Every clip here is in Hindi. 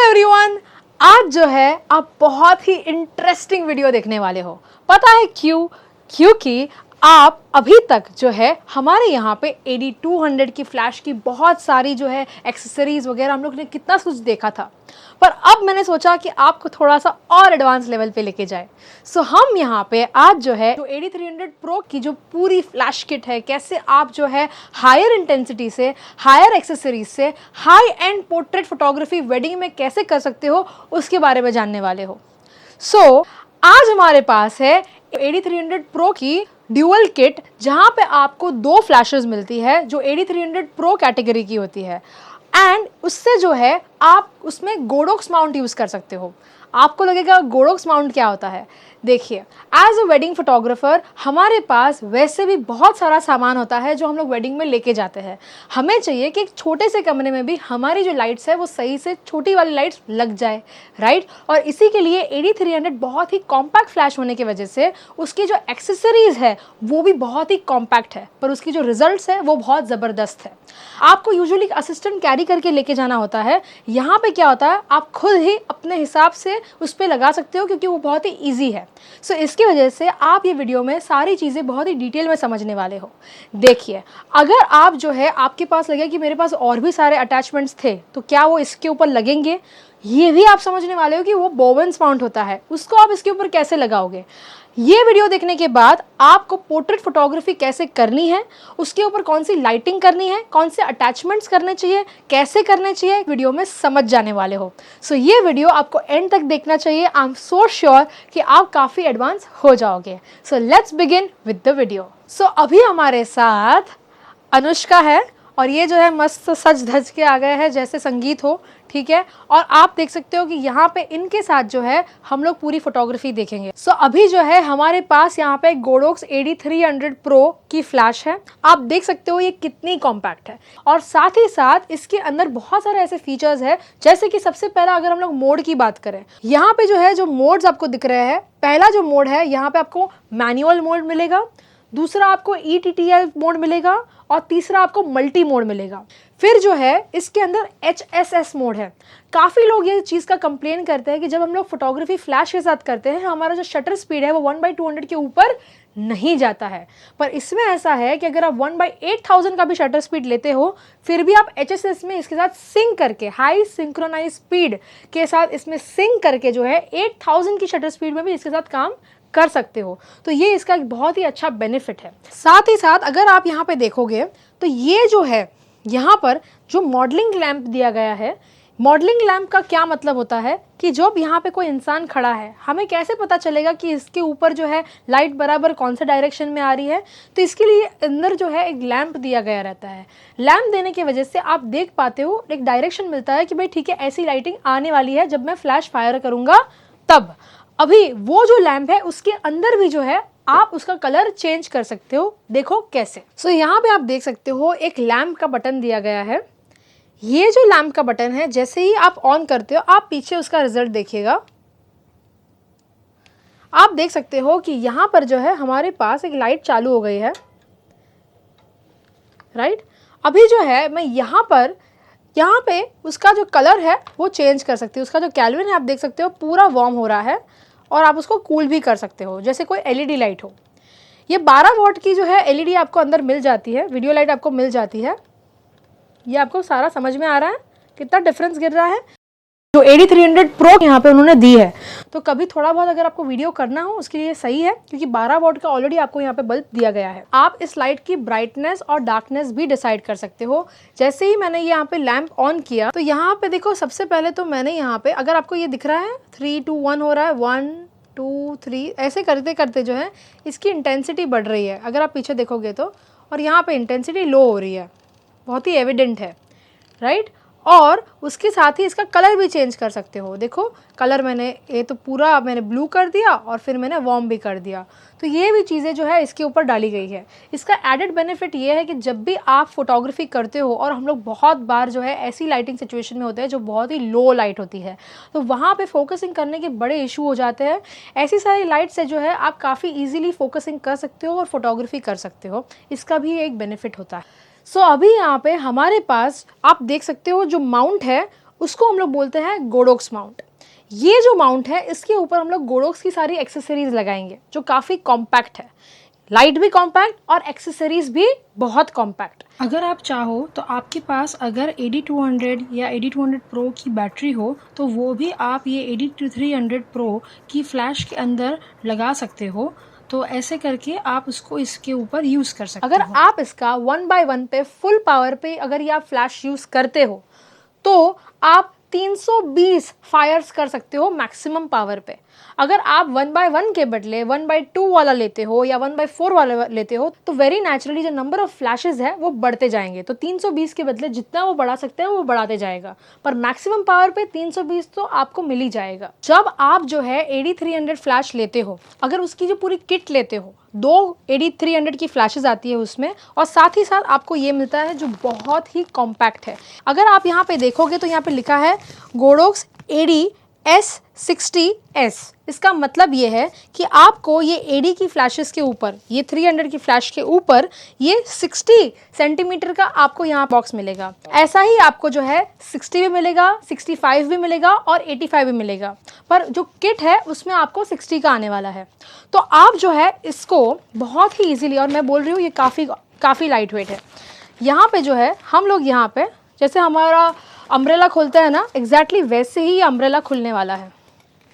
एवरीवन, आज जो है आप बहुत ही इंटरेस्टिंग वीडियो देखने वाले हो। पता है क्यों? क्योंकि आप अभी तक जो है हमारे यहाँ पे AD200 की फ्लैश की बहुत सारी जो है एक्सेसरीज वगैरह हम लोग ने कितना कुछ देखा था, पर अब मैंने सोचा कि आपको थोड़ा सा और एडवांस लेवल पे लेके जाए। सो हम यहाँ पे आज जो है जो AD300 Pro की जो पूरी फ्लैश किट है, कैसे आप जो है हायर इंटेंसिटी से, हायर एक्सेसरीज से high and portrait photography wedding में कैसे कर सकते हो, उसके बारे में जानने वाले हो। सो आज हमारे पास है AD300 Pro की ड्यूअल किट, जहाँ पे आपको दो फ्लैशेस मिलती है जो AD300 Pro कैटेगरी की होती है, एंड उससे जो है आप उसमें गोडोक्स माउंट यूज़ कर सकते हो। आपको लगेगा गोडोक्स माउंट क्या होता है? देखिए, एज अ वेडिंग फोटोग्राफर हमारे पास वैसे भी बहुत सारा सामान होता है जो हम लोग वेडिंग में लेके जाते हैं। हमें चाहिए कि एक छोटे से कमरे में भी हमारी जो लाइट्स है वो सही से छोटी वाली लाइट्स लग जाए, राइट। और इसी के लिए AD300 बहुत ही कॉम्पैक्ट फ्लैश होने की वजह से उसकी जो एक्सेसरीज है वो भी बहुत ही कॉम्पैक्ट है, पर उसकी जो रिजल्ट्स है वो बहुत ज़बरदस्त है। आपको यूजुअली असिस्टेंट कैरी करके लेके जाना होता है। यहाँ पे क्या होता है, आप खुद ही अपने हिसाब से उस पर लगा सकते हो, क्योंकि वो बहुत ही ईजी है। सो इसकी वजह से आप ये वीडियो में सारी चीज़ें बहुत ही डिटेल में समझने वाले हो। देखिए, अगर आप जो है आपके पास लगे कि मेरे पास और भी सारे अटैचमेंट्स थे, तो क्या वो इसके ऊपर लगेंगे, ये भी आप समझने वाले हो कि वो बोवेंस माउंट होता है, उसको आप इसके ऊपर कैसे लगाओगे। ये वीडियो देखने के बाद आपको पोर्ट्रेट फोटोग्राफी कैसे करनी है, उसके ऊपर कौन सी लाइटिंग करनी है, कौन से अटैचमेंट्स करने चाहिए, कैसे करने चाहिए, वीडियो में समझ जाने वाले हो। सो ये वीडियो आपको एंड तक देखना चाहिए। आई एम सो श्योर कि आप काफ़ी एडवांस हो जाओगे। So let's begin with the video. So अभी हमारे साथ अनुष्का है, और ये जो है मस्त सज धज के आ गए हैं जैसे संगीत हो, ठीक है। और आप देख सकते हो कि यहाँ पे इनके साथ जो है हम लोग पूरी फोटोग्राफी देखेंगे। सो अभी जो है हमारे पास यहाँ पे गोडोक्स AD300 Pro की फ्लैश है। आप देख सकते हो ये कितनी कॉम्पैक्ट है, और साथ ही साथ इसके अंदर बहुत सारे ऐसे फीचर्स है, जैसे कि सबसे पहला अगर हम लोग मोड की बात करें, यहाँ पे जो है जो मोड्स आपको दिख रहे हैं, पहला जो मोड है यहाँ पे आपको मैनुअल मोड मिलेगा, दूसरा आपको ETTL मोड मिलेगा, और तीसरा आपको मल्टी मोड मिलेगा। फिर जो है इसके अंदर HSS मोड है। काफ़ी लोग ये चीज़ का कंप्लेन करते हैं कि जब हम लोग फोटोग्राफी फ्लैश के साथ करते हैं, हमारा जो शटर स्पीड है वो 1/200 के ऊपर नहीं जाता है। पर इसमें ऐसा है कि अगर आप 1/8000 का भी शटर स्पीड लेते हो, फिर भी आप HSS में इसके साथ सिंक करके, हाई सिंक्रोनाइज स्पीड के साथ इसमें सिंक करके जो है 8000 की शटर स्पीड में भी इसके साथ काम कर सकते हो। तो ये इसका एक बहुत ही अच्छा बेनिफिट है। साथ ही साथ अगर आप यहाँ पे देखोगे तो ये जो है यहाँ पर जो मॉडलिंग लैंप दिया गया है, मॉडलिंग लैंप का क्या मतलब होता है कि जब यहाँ पे कोई इंसान खड़ा है, हमें कैसे पता चलेगा कि इसके ऊपर जो है लाइट बराबर कौन से डायरेक्शन में आ रही है। तो इसके लिए अंदर जो है एक लैंप दिया गया रहता है। लैंप देने की वजह से आप देख पाते हो, एक डायरेक्शन मिलता है कि भाई ठीक है, ऐसी लाइटिंग आने वाली है जब मैं फ्लैश फायर करूँगा तब। अभी वो जो लैंप है उसके अंदर भी जो है आप उसका कलर चेंज कर सकते हो। देखो कैसे। सो यहाँ पे आप देख सकते हो एक लैंप का बटन दिया गया है। ये जो लैंप का बटन है, जैसे ही आप ऑन करते हो, आप पीछे उसका रिजल्ट देखिएगा। आप देख सकते हो कि यहाँ पर जो है हमारे पास एक लाइट चालू हो गई है, राइट। अभी जो है मैं यहाँ पे उसका जो कलर है वो चेंज कर सकती हूँ। उसका जो कैल्विन है आप देख सकते हो पूरा वार्म हो रहा है, और आप उसको कूल भी कर सकते हो जैसे कोई LED लाइट हो। ये 12 वॉट की जो है LED आपको अंदर मिल जाती है, वीडियो लाइट आपको मिल जाती है। ये आपको सारा समझ में आ रहा है कितना डिफरेंस गिर रहा है जो AD300 Pro यहाँ पे उन्होंने दी है। तो कभी थोड़ा बहुत अगर आपको वीडियो करना हो उसके लिए सही है, क्योंकि 12 वॉट का ऑलरेडी आपको यहाँ पे बल्ब दिया गया है। आप इस लाइट की ब्राइटनेस और डार्कनेस भी डिसाइड कर सकते हो। जैसे ही मैंने यहाँ पे लैंप ऑन किया तो यहाँ पे देखो, सबसे पहले तो मैंने यहाँ पे, अगर आपको ये दिख रहा है 3 2 1 हो रहा है, 1 2 3 ऐसे करते करते जो है इसकी इंटेंसिटी बढ़ रही है। अगर आप पीछे देखोगे तो, और यहाँ पे इंटेंसिटी लो हो रही है, बहुत ही एविडेंट है, राइट। और उसके साथ ही इसका कलर भी चेंज कर सकते हो। देखो कलर मैंने, ये तो पूरा मैंने ब्लू कर दिया और फिर मैंने वार्म भी कर दिया। तो ये भी चीज़ें जो है इसके ऊपर डाली गई है। इसका एडेड बेनिफिट ये है कि जब भी आप फोटोग्राफी करते हो, और हम लोग बहुत बार जो है ऐसी लाइटिंग सिचुएशन में होते हैं जो बहुत ही लो लाइट होती है, तो वहाँ पे फोकसिंग करने के बड़े इशू हो जाते हैं। ऐसी सारी लाइट से जो है आप काफ़ी ईजिली फोकसिंग कर सकते हो और फोटोग्राफी कर सकते हो। इसका भी एक बेनिफिट होता है। सो अभी यहाँ पे हमारे पास आप देख सकते हो जो माउंट है उसको हम लोग बोलते हैं गोडोक्स माउंट। ये जो माउंट है इसके ऊपर हम लोग गोडोक्स की सारी एक्सेसरीज लगाएंगे जो काफ़ी कॉम्पैक्ट है, लाइट भी कॉम्पैक्ट और एक्सेसरीज भी बहुत कॉम्पैक्ट। अगर आप चाहो तो आपके पास अगर AD200 या AD200 Pro की बैटरी हो तो वो भी आप ये AD300 Pro की फ्लैश के अंदर लगा सकते हो। तो ऐसे करके आप उसको इसके ऊपर यूज़ कर सकते हो। अगर आप इसका 1x1 पे फुल पावर पे अगर ये आप फ्लैश यूज़ करते हो तो आप 320 फायर्स कर सकते हो मैक्सिमम पावर पे। अगर आप 1x1 के बदले 1x2 वाला लेते हो या 1x4 वाला लेते हो तो वेरी नेचुरली जो नंबर ऑफ फ्लैशेस है वो बढ़ते जाएंगे। तो 320 के बदले जितना वो बढ़ा सकते हैं वो बढ़ाते जाएगा, पर मैक्सिमम पावर पे 320 तो आपको मिल ही जाएगा। जब आप जो है AD300 फ्लैश लेते हो, अगर उसकी जो पूरी किट लेते हो, 2 AD300 की फ्लैशेस आती है उसमें, और साथ ही साथ आपको ये मिलता है जो बहुत ही कॉम्पैक्ट है। अगर आप यहाँ पे देखोगे तो यहाँ पे लिखा है गोडोक्स AD-S60S। इसका मतलब ये है कि आपको ये AD की फ्लैशेस के ऊपर, ये 300 की फ्लैश के ऊपर ये 60 सेंटीमीटर का आपको यहाँ बॉक्स मिलेगा। ऐसा ही आपको जो है 60 भी मिलेगा, 65 भी मिलेगा और 85 भी मिलेगा, पर जो किट है उसमें आपको 60 का आने वाला है। तो आप जो है इसको बहुत ही ईजिली, और मैं बोल रही हूँ ये काफ़ी लाइट वेट है। यहाँ पे जो है हम लोग यहाँ पे जैसे हमारा अम्ब्रेला खोलता है ना, एग्जैक्टली वैसे ही ये अम्ब्रेला खुलने वाला है।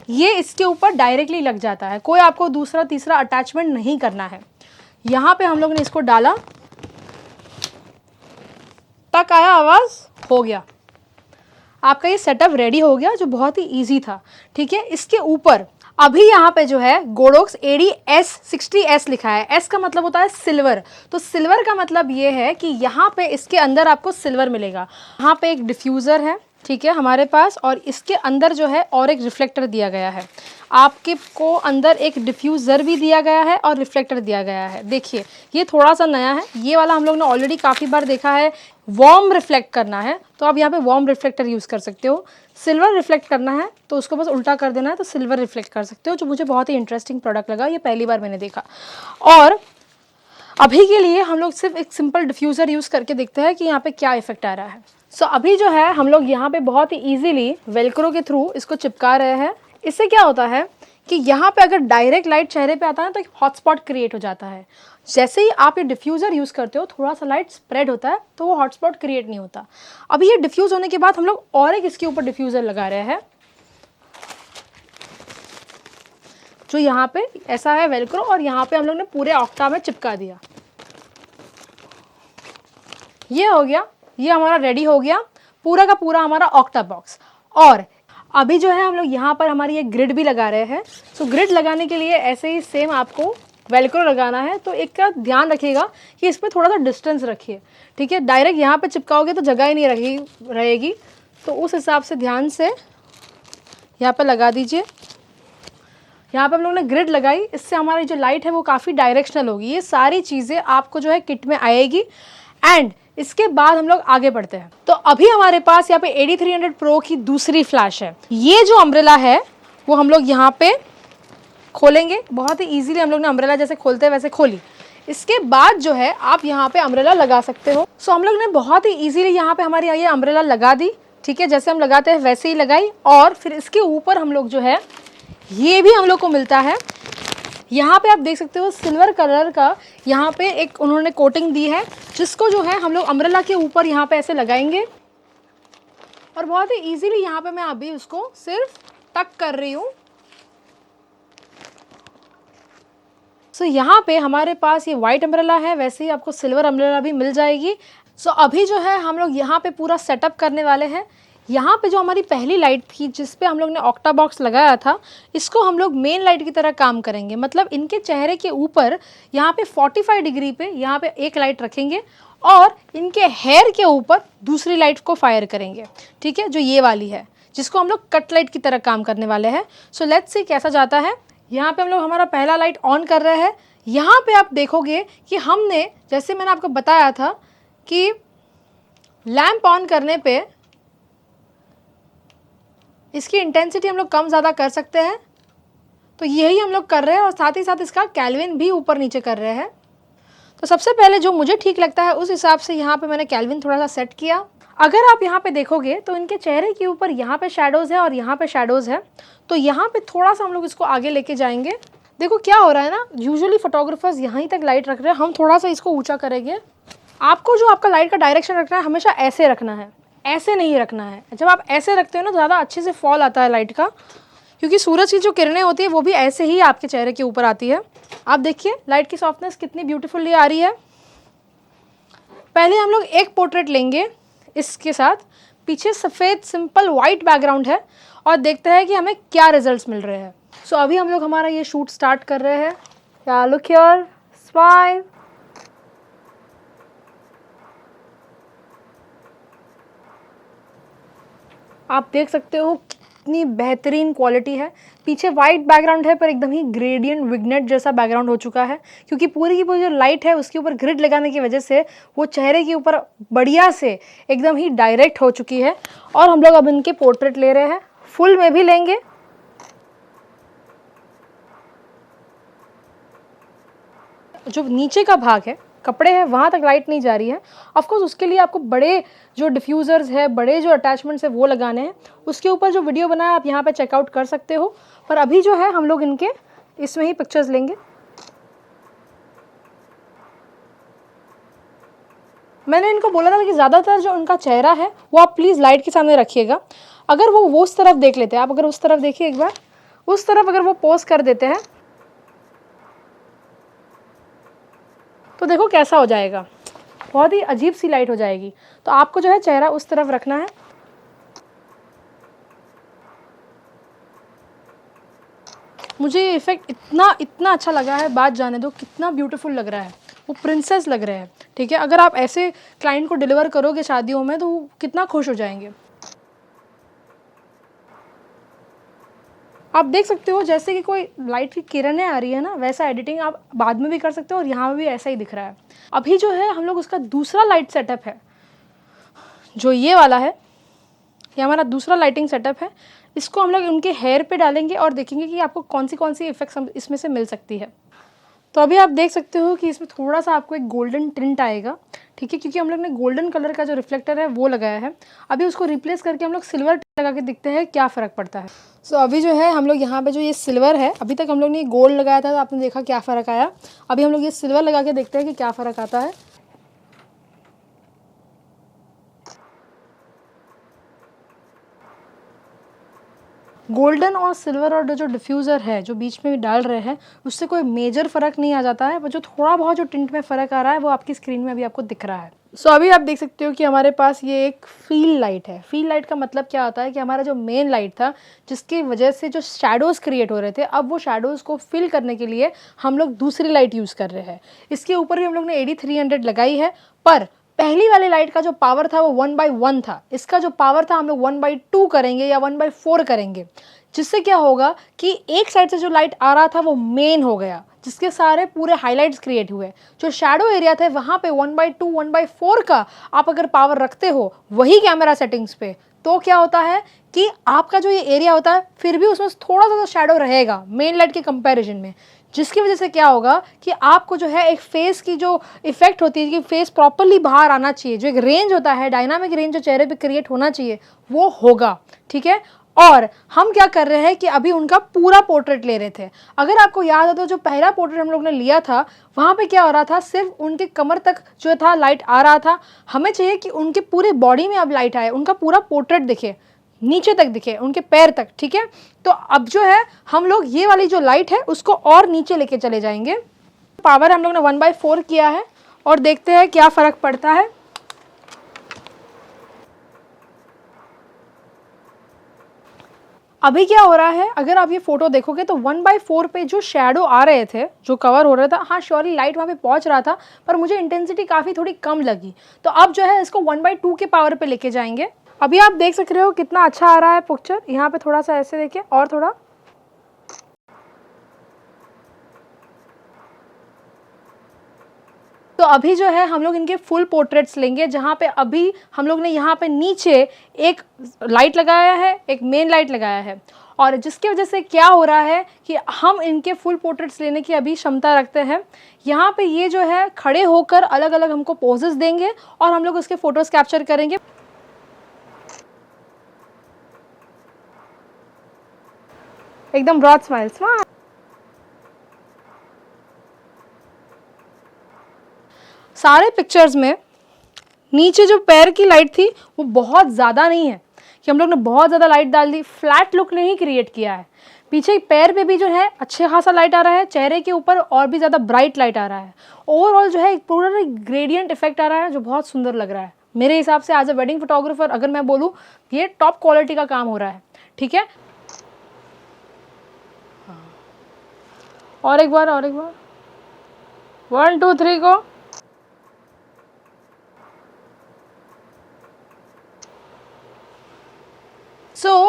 ये इसके ऊपर डायरेक्टली लग जाता है, कोई आपको दूसरा तीसरा अटैचमेंट नहीं करना है। यहाँ पे हम लोग ने इसको डाला, तक आया आवाज़, हो गया आपका ये सेटअप रेडी हो गया, जो बहुत ही ईजी था। ठीक है, इसके ऊपर अभी यहाँ पे जो है गोडोक्स AD-S60S लिखा है। S का मतलब होता है सिल्वर, तो सिल्वर का मतलब ये है कि यहाँ पे इसके अंदर आपको सिल्वर मिलेगा। यहाँ पे एक डिफ्यूज़र है, ठीक है, हमारे पास, और इसके अंदर जो है और एक रिफ्लेक्टर दिया गया है। आपके को अंदर एक डिफ्यूज़र भी दिया गया है और रिफ्लेक्टर दिया गया है। देखिए ये थोड़ा सा नया है, ये वाला हम लोग ने ऑलरेडी काफ़ी बार देखा है। वार्म रिफ्लेक्ट करना है तो आप यहाँ पे वार्म रिफ्लेक्टर यूज़ कर सकते हो। सिल्वर रिफ्लेक्ट करना है तो उसको बस उल्टा कर देना है, तो सिल्वर रिफ्लेक्ट कर सकते हो, जो मुझे बहुत ही इंटरेस्टिंग प्रोडक्ट लगा, ये पहली बार मैंने देखा। और अभी के लिए हम लोग सिर्फ एक सिंपल डिफ्यूज़र यूज़ करके देखते हैं कि यहाँ पे क्या इफेक्ट आ रहा है। सो अभी जो है हम लोग यहाँ पे बहुत ही ईजिली वेलक्रो के थ्रू इसको चिपका रहे हैं। इससे क्या होता है कि यहाँ पे अगर डायरेक्ट लाइट चेहरे पे आता है तो एक हॉटस्पॉट क्रिएट हो जाता है। जैसे ही आप ये डिफ्यूज़र यूज़ करते हो थोड़ा सा लाइट स्प्रेड होता है तो वो हॉटस्पॉट क्रिएट नहीं होता। अभी ये डिफ्यूज़ होने के बाद हम लोग और एक इसके ऊपर डिफ्यूज़र लगा रहे हैं, जो यहाँ पे ऐसा है वेलक्रो, और यहाँ पे हम लोग ने पूरे ऑक्टा में चिपका दिया। ये हो गया, ये हमारा रेडी हो गया पूरा का पूरा हमारा ऑक्टा बॉक्स। और अभी जो है हम लोग यहाँ पर हमारी ये ग्रिड भी लगा रहे हैं। सो ग्रिड लगाने के लिए ऐसे ही सेम आपको वेलक्रो लगाना है, तो एक का ध्यान रखिएगा कि इस पर थोड़ा सा डिस्टेंस रखिए। ठीक है, डायरेक्ट यहाँ पे चिपकाओगे तो जगह ही नहीं रहेगी, तो उस हिसाब से ध्यान से यहाँ पे लगा दीजिए। यहाँ पे हम लोग ने ग्रिड लगाई, इससे हमारी जो लाइट है वो काफ़ी डायरेक्शनल होगी। ये सारी चीज़ें आपको जो है किट में आएगी। एंड इसके बाद हम लोग आगे बढ़ते हैं। तो अभी हमारे पास यहाँ पे AD300 Pro की दूसरी फ्लैश है। ये जो अम्ब्रेला है वो हम लोग यहाँ पे खोलेंगे, बहुत ही इजीली हम लोग ने अम्ब्रेला जैसे खोलते हैं वैसे खोली। इसके बाद जो है आप यहाँ पे अम्ब्रेला लगा सकते हो। सो हम लोग ने बहुत ही इजीली यहाँ पे हमारी ये अम्ब्रेला लगा दी। ठीक है, जैसे हम लगाते हैं वैसे ही लगाई। और फिर इसके ऊपर हम लोग जो है ये भी हम लोग को मिलता है। यहाँ पे आप देख सकते हो सिल्वर कलर का यहाँ पे एक उन्होंने कोटिंग दी है, जिसको जो है हम लोग अम्ब्रेला के ऊपर यहाँ पे ऐसे लगाएंगे। और बहुत ही इजीली यहाँ पे मैं अभी उसको सिर्फ टक कर रही हूँ। सो यहाँ पे हमारे पास ये वाइट अम्ब्रेला है, वैसे ही आपको सिल्वर अम्ब्रेला भी मिल जाएगी। सो अभी जो है हम लोग यहाँ पे पूरा सेटअप करने वाले हैं। यहाँ पे जो हमारी पहली लाइट थी जिस पे हम लोग ने ऑक्टा बॉक्स लगाया था, इसको हम लोग मेन लाइट की तरह काम करेंगे। मतलब इनके चेहरे के ऊपर यहाँ पे 45 डिग्री पे यहाँ पे एक लाइट रखेंगे और इनके हेयर के ऊपर दूसरी लाइट को फायर करेंगे। ठीक है, जो ये वाली है जिसको हम लोग कट लाइट की तरह काम करने वाले हैं। सो लेट्स सी कैसा जाता है। यहाँ पे हम लोग हमारा पहला लाइट ऑन कर रहे हैं। यहाँ पे आप देखोगे कि हमने, जैसे मैंने आपको बताया था कि लैंप ऑन करने पे इसकी इंटेंसिटी हम लोग कम ज़्यादा कर सकते हैं, तो यही हम लोग कर रहे हैं। और साथ ही साथ इसका केल्विन भी ऊपर नीचे कर रहे हैं। तो सबसे पहले जो मुझे ठीक लगता है उस हिसाब से यहाँ पे मैंने केल्विन थोड़ा सा सेट किया। अगर आप यहाँ पे देखोगे तो इनके चेहरे के ऊपर यहाँ पे शैडोज़ है और यहाँ पे शैडोज़ है। तो यहाँ पे थोड़ा सा हम लोग इसको आगे लेके जाएंगे। देखो क्या हो रहा है ना, यूजुअली फोटोग्राफर्स यहीं तक लाइट रख रहे हैं, हम थोड़ा सा इसको ऊंचा करेंगे। आपको जो आपका लाइट का डायरेक्शन रखना है हमेशा ऐसे रखना है, ऐसे नहीं रखना है। जब आप ऐसे रखते हो ना, ज़्यादा अच्छे से फॉल आता है लाइट का, क्योंकि सूरज की जो किरणें होती है वो भी ऐसे ही आपके चेहरे के ऊपर आती है। आप देखिए लाइट की सॉफ्टनेस कितनी ब्यूटीफुली आ रही है। पहले हम लोग एक पोर्ट्रेट लेंगे इसके साथ, पीछे सफ़ेद सिंपल वाइट बैकग्राउंड है, और देखते हैं कि हमें क्या रिजल्ट्स मिल रहे हैं। सो अभी हम लोग हमारा ये शूट स्टार्ट कर रहे हैं। या लुक हियर, स्माइल। आप देख सकते हो कितनी बेहतरीन क्वालिटी है। पीछे वाइट बैकग्राउंड है पर एकदम ही ग्रेडियंट विग्नेट जैसा बैकग्राउंड हो चुका है, क्योंकि पूरी की पूरी जो लाइट है उसके ऊपर ग्रिड लगाने की वजह से वो चेहरे के ऊपर बढ़िया से एकदम ही डायरेक्ट हो चुकी है। और हम लोग अब इनके पोर्ट्रेट ले रहे हैं, फुल में भी लेंगे। जो नीचे का भाग है, कपड़े हैं, वहाँ तक लाइट नहीं जा रही है। ऑफकोर्स उसके लिए आपको बड़े जो डिफ्यूज़र्स है, बड़े जो अटैचमेंट्स है वो लगाने हैं। उसके ऊपर जो वीडियो बनाया आप यहाँ पे चेकआउट कर सकते हो। पर अभी जो है हम लोग इनके इसमें ही पिक्चर्स लेंगे। मैंने इनको बोला था कि ज़्यादातर जो उनका चेहरा है वो आप प्लीज़ लाइट के सामने रखिएगा। अगर वो उस तरफ देख लेते हैं, आप अगर उस तरफ देखिए एक बार, उस तरफ अगर वो पोज कर देते हैं तो देखो कैसा हो जाएगा, बहुत ही अजीब सी लाइट हो जाएगी। तो आपको जो है चेहरा उस तरफ रखना है। मुझे ये इफेक्ट इतना अच्छा लगा है, बात जाने दो, कितना ब्यूटीफुल लग रहा है, वो प्रिंसेस लग रहे हैं। ठीक है, अगर आप ऐसे क्लाइंट को डिलीवर करोगे शादियों में तो वो कितना खुश हो जाएंगे। आप देख सकते हो जैसे कि कोई लाइट की किरणें आ रही है ना, वैसा एडिटिंग आप बाद में भी कर सकते हो, और यहाँ भी ऐसा ही दिख रहा है। अभी जो है हम लोग उसका दूसरा लाइट सेटअप है, जो ये वाला है, ये हमारा दूसरा लाइटिंग सेटअप है। इसको हम लोग उनके हेयर पे डालेंगे और देखेंगे कि आपको कौन सी इफेक्ट्स इसमें से मिल सकती है। तो अभी आप देख सकते हो कि इसमें थोड़ा सा आपको एक गोल्डन टिंट आएगा। ठीक है, क्योंकि हम लोग ने गोल्डन कलर का जो रिफ्लेक्टर है वो लगाया है। अभी उसको रिप्लेस करके हम लोग सिल्वर लगा के देखते हैं क्या फ़र्क पड़ता है। सो अभी जो है हम लोग यहाँ पे जो ये सिल्वर है, अभी तक हम लोग ने गोल्ड लगाया था तो आपने देखा क्या फ़र्क आया। अभी हम लोग ये सिल्वर लगा के देखते हैं कि क्या फ़र्क आता है। गोल्डन और सिल्वर और जो डिफ्यूज़र है जो बीच में भी डाल रहे हैं, उससे कोई मेजर फ़र्क नहीं आ जाता है, पर जो थोड़ा बहुत जो टिंट में फ़र्क आ रहा है वो आपकी स्क्रीन में अभी आपको दिख रहा है। सो अभी आप देख सकते हो कि हमारे पास ये एक फील लाइट है। फील लाइट का मतलब क्या होता है कि हमारा जो मेन लाइट था, जिसकी वजह से जो शैडोज़ क्रिएट हो रहे थे, अब वो शैडोज़ को फिल करने के लिए हम लोग दूसरी लाइट यूज़ कर रहे हैं। इसके ऊपर भी हम लोग ने AD300 लगाई है, पर पहली वाली लाइट का जो पावर था वो 1/1 था। इसका जो पावर था हम लोग 1/2 करेंगे या 1/4 करेंगे, जिससे क्या होगा कि एक साइड से जो लाइट आ रहा था वो मेन हो गया, जिसके सारे पूरे हाइलाइट्स क्रिएट हुए। जो शैडो एरिया थे वहाँ पे 1/2 1/4 का आप अगर पावर रखते हो वही कैमरा सेटिंग्स पे, तो क्या होता है कि आपका जो ये एरिया होता है फिर भी उसमें थोड़ा सा तो शैडो रहेगा मेन लाइट के कंपैरिजन में, जिसकी वजह से क्या होगा कि आपको जो है एक फेस की जो इफेक्ट होती है कि फेस प्रॉपरली बाहर आना चाहिए, जो एक रेंज होता है, डायनामिक रेंज जो चेहरे पे क्रिएट होना चाहिए वो होगा। ठीक है, और हम क्या कर रहे हैं कि अभी उनका पूरा पोर्ट्रेट ले रहे थे। अगर आपको याद हो तो जो पहला पोर्ट्रेट हम लोग ने लिया था वहाँ पे क्या हो रहा था, सिर्फ उनके कमर तक जो था लाइट आ रहा था। हमें चाहिए कि उनके पूरे बॉडी में अब लाइट आए, उनका पूरा पोर्ट्रेट दिखे, नीचे तक दिखे, उनके पैर तक। ठीक है, तो अब जो है हम लोग ये वाली जो लाइट है उसको और नीचे लेके चले जाएंगे। पावर हम लोग ने 1/4 किया है और देखते हैं क्या फ़र्क पड़ता है। अभी क्या हो रहा है, अगर आप ये फोटो देखोगे तो 1/4 पे जो शैडो आ रहे थे, जो कवर हो रहा था, हाँ श्योरली लाइट वहाँ पे पहुँच रहा था, पर मुझे इंटेंसिटी काफ़ी थोड़ी कम लगी। तो अब जो है इसको 1/2 के पावर पे लेके जाएंगे। अभी आप देख सक रहे हो कितना अच्छा आ रहा है पिक्चर। यहाँ पे थोड़ा सा ऐसे देखिए, और थोड़ा, तो अभी जो है हम लोग इनके फुल पोर्ट्रेट्स लेंगे, जहाँ पे अभी हम लोग ने यहाँ पे नीचे एक लाइट लगाया है, एक मेन लाइट लगाया है, और जिसकी वजह से क्या हो रहा है कि हम इनके फुल पोर्ट्रेट्स लेने की अभी क्षमता रखते हैं। यहाँ पे ये जो है खड़े होकर अलग अलग हमको पोजेस देंगे और हम लोग उसके फ़ोटोज़ कैप्चर करेंगे। एकदम ब्रॉड स्माइल, स्माइल। सारे पिक्चर्स में नीचे जो पैर की लाइट थी वो बहुत ज़्यादा नहीं है कि हम लोग ने बहुत ज़्यादा लाइट डाल दी, फ्लैट लुक नहीं क्रिएट किया है। पीछे पैर पे भी जो है अच्छे खासा लाइट आ रहा है, चेहरे के ऊपर और भी ज़्यादा ब्राइट लाइट आ रहा है। ओवरऑल जो है एक पूरा ग्रेडियंट इफेक्ट आ रहा है जो बहुत सुंदर लग रहा है। मेरे हिसाब से एज अ वेडिंग फोटोग्राफर अगर मैं बोलूँ, ये टॉप क्वालिटी का काम हो रहा है। ठीक है, और एक बार 1 2 3 को।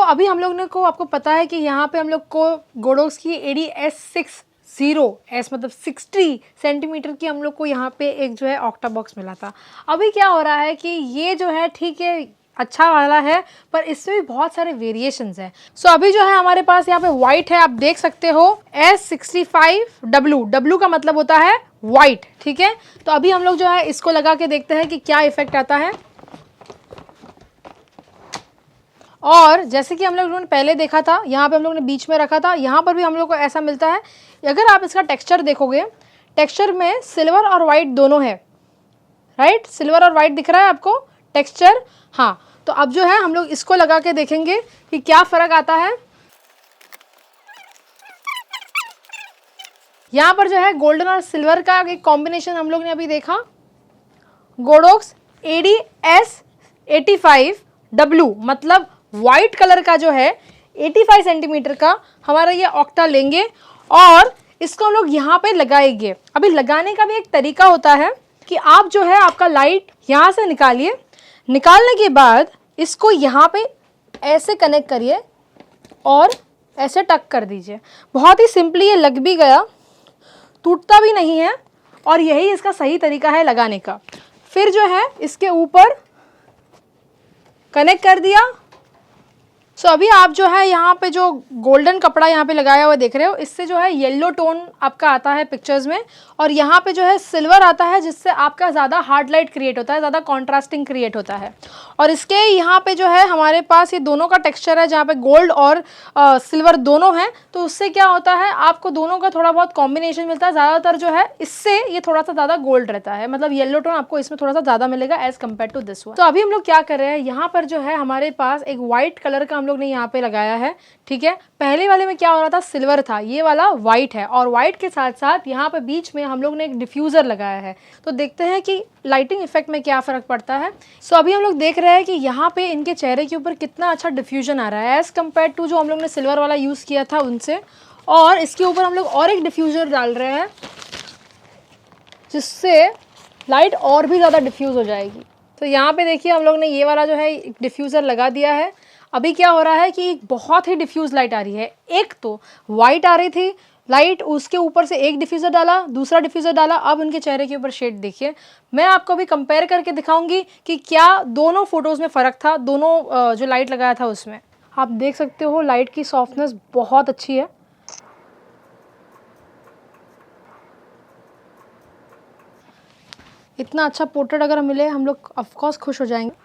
अभी हम लोग ने को आपको पता है कि यहाँ पे हम लोग को गोडोक्स की AD-S60 मतलब 60 सेंटीमीटर की हम लोग को यहाँ पे एक जो है ऑक्टा बॉक्स मिला था। अभी क्या हो रहा है कि ये जो है ठीक है अच्छा वाला है, पर इसमें भी बहुत सारे वेरिएशंस हैं। अभी जो है हमारे पास यहाँ पे वाइट है, आप देख सकते हो S65W, W का मतलब होता है वाइट। ठीक है, तो अभी हम लोग जो है इसको लगा के देखते हैं कि क्या इफेक्ट आता है। और जैसे कि हम लोगों ने पहले देखा था, यहाँ पे हम लोग ने बीच में रखा था, यहाँ पर भी हम लोग को ऐसा मिलता है। अगर आप इसका टेक्सचर देखोगे, टेक्सचर में सिल्वर और वाइट दोनों है, राइट? सिल्वर और वाइट दिख रहा है आपको टेक्सचर? हाँ, तो अब जो है हम लोग इसको लगा के देखेंगे कि क्या फ़र्क आता है। यहाँ पर जो है गोल्डन और सिल्वर का एक कॉम्बिनेशन हम लोग ने अभी देखा। गोडोक्स AD-S85W मतलब वाइट कलर का जो है 85 सेंटीमीटर का हमारा ये ऑक्टा लेंगे और इसको हम लोग यहाँ पे लगाएंगे। अभी लगाने का भी एक तरीका होता है कि आप जो है आपका लाइट यहाँ से निकालिए, निकालने के बाद इसको यहाँ पे ऐसे कनेक्ट करिए और ऐसे टक कर दीजिए। बहुत ही सिंपली ये लग भी गया, टूटता भी नहीं है और यही इसका सही तरीका है लगाने का। फिर जो है इसके ऊपर कनेक्ट कर दिया। अभी आप जो है यहाँ पे जो गोल्डन कपड़ा यहाँ पे लगाया हुआ देख रहे हो, इससे जो है येलो टोन आपका आता है पिक्चर्स में, और यहाँ पे जो है सिल्वर आता है जिससे आपका ज़्यादा हार्ड लाइट क्रिएट होता है, ज़्यादा कॉन्ट्रास्टिंग क्रिएट होता है। और इसके यहाँ पे जो है हमारे पास ये दोनों का टेक्सचर है जहाँ पे गोल्ड और सिल्वर दोनों हैं, तो उससे क्या होता है आपको दोनों का थोड़ा बहुत कॉम्बिनेशन मिलता है। ज़्यादातर जो है इससे ये थोड़ा सा ज़्यादा गोल्ड रहता है, मतलब येलो टोन आपको इसमें थोड़ा सा ज़्यादा मिलेगा as compare to this one. तो अभी हम लोग क्या कर रहे हैं, यहाँ पर जो है हमारे पास एक वाइट कलर का हम लोग ने यहाँ पे लगाया है। ठीक है, पहले वाले में क्या हो रहा था, सिल्वर था, ये वाला वाइट है, और वाइट के साथ साथ यहाँ पे बीच में हम लोग ने एक डिफ्यूज़र लगाया है। तो देखते हैं कि लाइटिंग इफेक्ट में क्या फ़र्क पड़ता है। अभी हम लोग देख रहे हैं कि यहाँ पे इनके चेहरे के ऊपर कितना अच्छा डिफ्यूजन आ रहा है एज़ कम्पेयर टू जो हम लोग ने सिल्वर वाला यूज़ किया था उनसे। और इसके ऊपर हम लोग और एक डिफ्यूज़र डाल रहे हैं जिससे लाइट और भी ज़्यादा डिफ्यूज़ हो जाएगी। तो यहाँ पे देखिए हम लोग ने ये वाला जो है डिफ्यूज़र लगा दिया है। अभी क्या हो रहा है कि बहुत ही डिफ्यूज़ लाइट आ रही है। एक तो वाइट आ रही थी लाइट, उसके ऊपर से एक डिफ्यूज़र डाला, दूसरा डिफ्यूज़र डाला, अब उनके चेहरे के ऊपर शेड देखिए। मैं आपको अभी कंपेयर करके दिखाऊंगी कि क्या दोनों फोटोज़ में फ़र्क था, दोनों जो लाइट लगाया था उसमें। आप देख सकते हो लाइट की सॉफ्टनेस बहुत अच्छी है। इतना अच्छा पोर्ट्रेट अगर मिले हम लोग ऑफकोर्स खुश हो जाएंगे।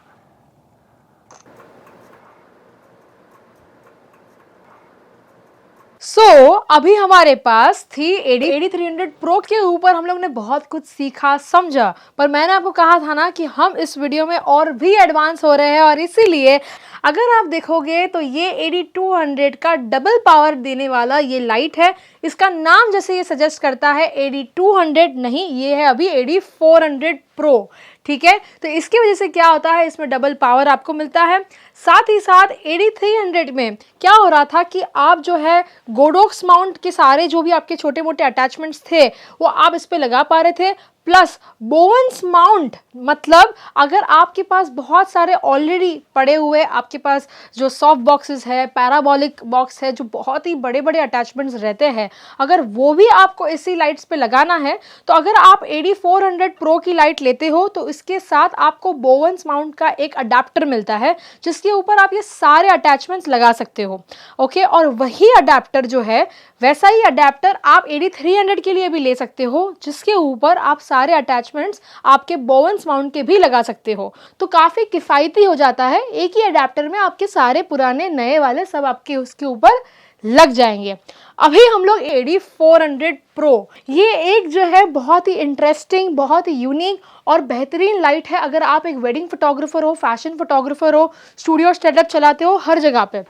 अभी हमारे पास थी AD300 Pro के ऊपर हम लोग ने बहुत कुछ सीखा समझा, पर मैंने आपको कहा था ना कि हम इस वीडियो में और भी एडवांस हो रहे हैं, और इसीलिए अगर आप देखोगे तो ये AD200 का डबल पावर देने वाला ये लाइट है। इसका नाम जैसे ये सजेस्ट करता है AD200 नहीं, ये है अभी AD400 Pro। ठीक है, तो इसकी वजह से क्या होता है, इसमें डबल पावर आपको मिलता है। साथ ही साथ AD300 में क्या हो रहा था कि आप जो है गोडोक्स माउंट के सारे जो भी आपके छोटे मोटे अटैचमेंट्स थे वो आप इस पे लगा पा रहे थे, प्लस बोवन्स माउंट, मतलब अगर आपके पास बहुत सारे ऑलरेडी पड़े हुए आपके पास जो सॉफ्ट बॉक्सेस है, पैराबोलिक बॉक्स है, जो बहुत ही बड़े बड़े अटैचमेंट्स रहते हैं, अगर वो भी आपको इसी लाइट्स पे लगाना है, तो अगर आप AD400 Pro की लाइट लेते हो तो इसके साथ आपको बोवन्स माउंट का एक अडेप्टर मिलता है जिसके ऊपर आप ये सारे अटैचमेंट्स लगा सकते हो। ओके, और वही अडेप्टर जो है वैसा ही अडेप्टर आप AD300 के लिए भी ले सकते हो, जिसके ऊपर आप सारे अटैचमेंट्स आपके बोवेंस माउंट के भी लगा सकते हो। तो काफ़ी किफ़ायती हो जाता है, एक ही अडेप्टर में आपके सारे पुराने नए वाले सब आपके उसके ऊपर लग जाएंगे। अभी हम लोग AD400 Pro, ये एक जो है बहुत ही इंटरेस्टिंग, बहुत ही यूनिक और बेहतरीन लाइट है। अगर आप एक वेडिंग फोटोग्राफर हो, फैशन फोटोग्राफर हो, स्टूडियो सेटअप चलाते हो, हर जगह पे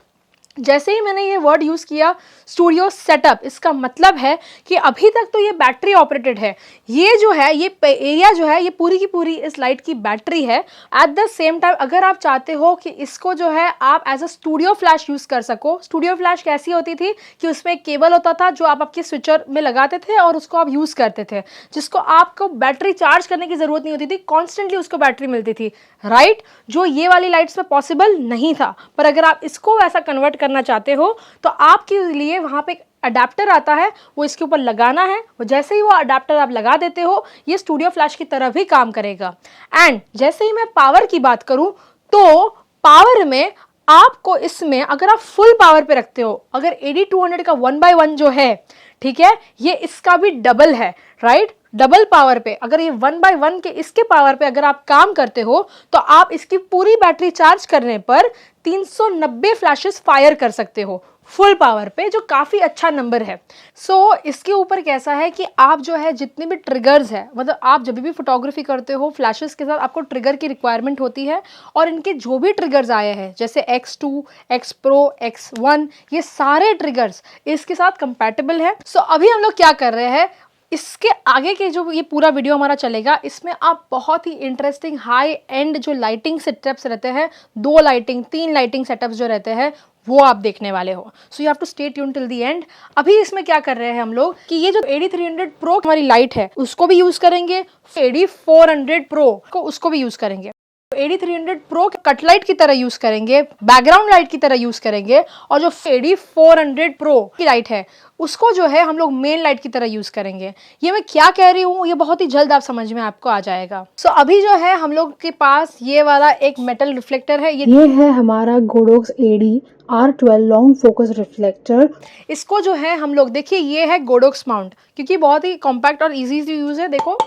जैसे ही मैंने ये वर्ड यूज़ किया स्टूडियो सेटअप, इसका मतलब है कि अभी तक तो ये बैटरी ऑपरेटेड है। ये जो है, ये एरिया जो है, ये पूरी की पूरी इस लाइट की बैटरी है। एट द सेम टाइम अगर आप चाहते हो कि इसको जो है आप as a studio flash use कर सको। स्टूडियो फ्लैश कैसी होती थी कि उसमें एक केबल होता था जो आप आपके स्विचर में लगाते थे और उसको आप यूज़ करते थे, जिसको आपको बैटरी चार्ज करने की ज़रूरत नहीं होती थी, कॉन्स्टेंटली उसको बैटरी मिलती थी, राइट। जो ये वाली लाइट्स में पॉसिबल नहीं था। पर अगर आप इसको ऐसा कन्वर्ट करना चाहते हो तो आपके लिए वहाँ पे एक अडेप्टर आता है, वो इसके ऊपर लगाना है। वो जैसे ही वो अडेप्टर आप लगा देते हो, ये स्टूडियो फ्लैश की तरह भी काम करेगा। एंड जैसे ही मैं पावर की बात करूं तो पावर में आपको इसमें अगर आप फुल पावर पे रखते हो, अगर AD200 का 1x1 जो है, ठीक है, ये इसका भी डबल है, राइट। डबल पावर पे अगर ये 1x1 के इसके पावर पे अगर आप काम करते हो तो आप इसकी पूरी बैटरी चार्ज करने पर 390 फ्लैशेस फायर कर सकते हो फुल पावर पे, जो काफ़ी अच्छा नंबर है। सो इसके ऊपर कैसा है कि आप जो है जितने भी ट्रिगर्स है, मतलब आप जब भी फोटोग्राफी करते हो फ्लैशेस के साथ आपको ट्रिगर की रिक्वायरमेंट होती है, और इनके जो भी ट्रिगर्स आए हैं जैसे X2, X Pro, X1, ये सारे ट्रिगर्स इसके साथ कंपैटिबल है। सो अभी हम लोग क्या कर रहे हैं, इसके आगे के जो ये पूरा वीडियो हमारा चलेगा, इसमें आप बहुत ही इंटरेस्टिंग हाई एंड जो लाइटिंग सेटअप्स रहते हैं, 2 लाइटिंग 3 लाइटिंग सेटअप्स जो रहते हैं, वो आप देखने वाले हो। So you have to stay tune till the end. अभी इसमें क्या कर रहे हैं हम लोग कि ये जो AD300 Pro हमारी लाइट है उसको भी यूज करेंगे, AD400 Pro को उसको भी यूज करेंगे। AD300 Pro कट लाइट की तरह यूज करेंगे, बैकग्राउंड लाइट की तरह यूज करेंगे, और जो AD400 Pro की लाइट है उसको जो है हम लोग मेन लाइट की तरह यूज करेंगे। ये मैं क्या कह रही हूँ ये बहुत ही जल्द आप समझ में आपको आ जाएगा। सो अभी जो है हम लोग के पास ये वाला एक मेटल रिफ्लेक्टर है, ये है हमारा Godox AD-R12 long focus reflector. इसको जो है हम लोग, देखिए ये है गोडोक्स माउंट, क्योंकि बहुत ही कॉम्पैक्ट और इजी टू यूज है। देखो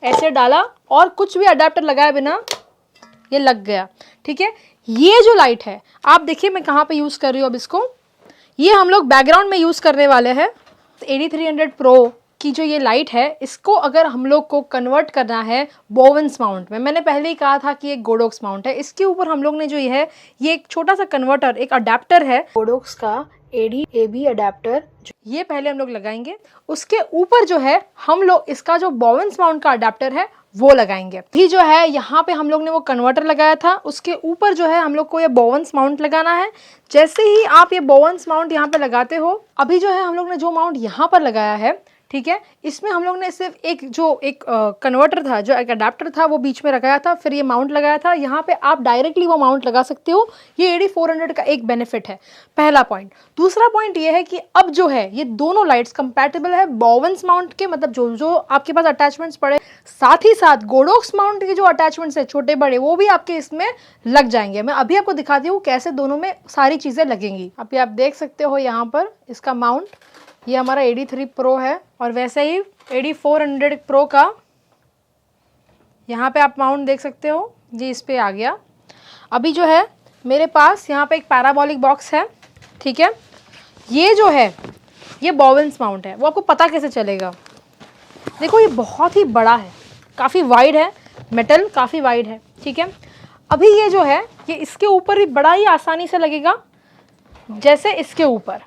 ऐसे डाला और कुछ भी अडेप्टर लगाए बिना ये लग गया, ठीक है। ये जो लाइट है आप देखिए मैं कहाँ पे यूज कर रही हूँ अब इसको, ये हम लोग बैकग्राउंड में यूज करने वाले हैं। AD300 Pro की जो ये लाइट है, इसको अगर हम लोग को कन्वर्ट करना है बोवेंस माउंट में, मैंने पहले ही कहा था कि ये गोडोक्स माउंट है, इसके ऊपर हम लोग ने जो ये है, ये एक छोटा सा कन्वर्टर, एक अडेप्टर है गोडोक्स का AD-AB अडेप्टर, ये पहले हम लोग लगाएंगे। उसके ऊपर जो है हम लोग इसका जो बोवेंस माउंट का अडेप्टर है वो लगाएंगे। ये जो है यहाँ पे हम लोग ने वो कन्वर्टर लगाया था, उसके ऊपर जो है हम लोग को ये बोवेंस माउंट लगाना है। जैसे ही आप ये बोवेंस माउंट यहाँ पे लगाते हो, अभी जो है हम लोग ने जो माउंट यहाँ पर लगाया है, ठीक है, इसमें हम लोग ने सिर्फ एक कन्वर्टर था, जो एक अडेप्टर था, वो बीच में लगाया था, फिर ये माउंट लगाया था। यहाँ पे आप डायरेक्टली वो माउंट लगा सकते हो। ये AD400 का एक बेनिफिट है, पहला पॉइंट। दूसरा पॉइंट ये है कि अब जो है ये दोनों लाइट्स कंपैटिबल है बोवेंस माउंट के, मतलब जो जो आपके पास अटैचमेंट्स पड़े, साथ ही साथ गोडोक्स माउंट के जो अटैचमेंट्स है छोटे बड़े, वो भी आपके इसमें लग जाएंगे। मैं अभी आपको दिखाती हूँ कैसे दोनों में सारी चीज़ें लगेंगी। अभी आप देख सकते हो यहाँ पर इसका माउंट, ये हमारा AD3 Pro है, और वैसे ही AD400 Pro का यहाँ पे आप माउंट देख सकते हो जी, इस पे आ गया। अभी जो है मेरे पास यहाँ पे एक पैराबोलिक बॉक्स है, ठीक है। ये जो है ये बोवेंस माउंट है, वो आपको पता कैसे चलेगा, देखो ये बहुत ही बड़ा है, काफ़ी वाइड है, मेटल काफ़ी वाइड है, ठीक है। अभी ये जो है ये इसके ऊपर भी बड़ा ही आसानी से लगेगा जैसे इसके ऊपर।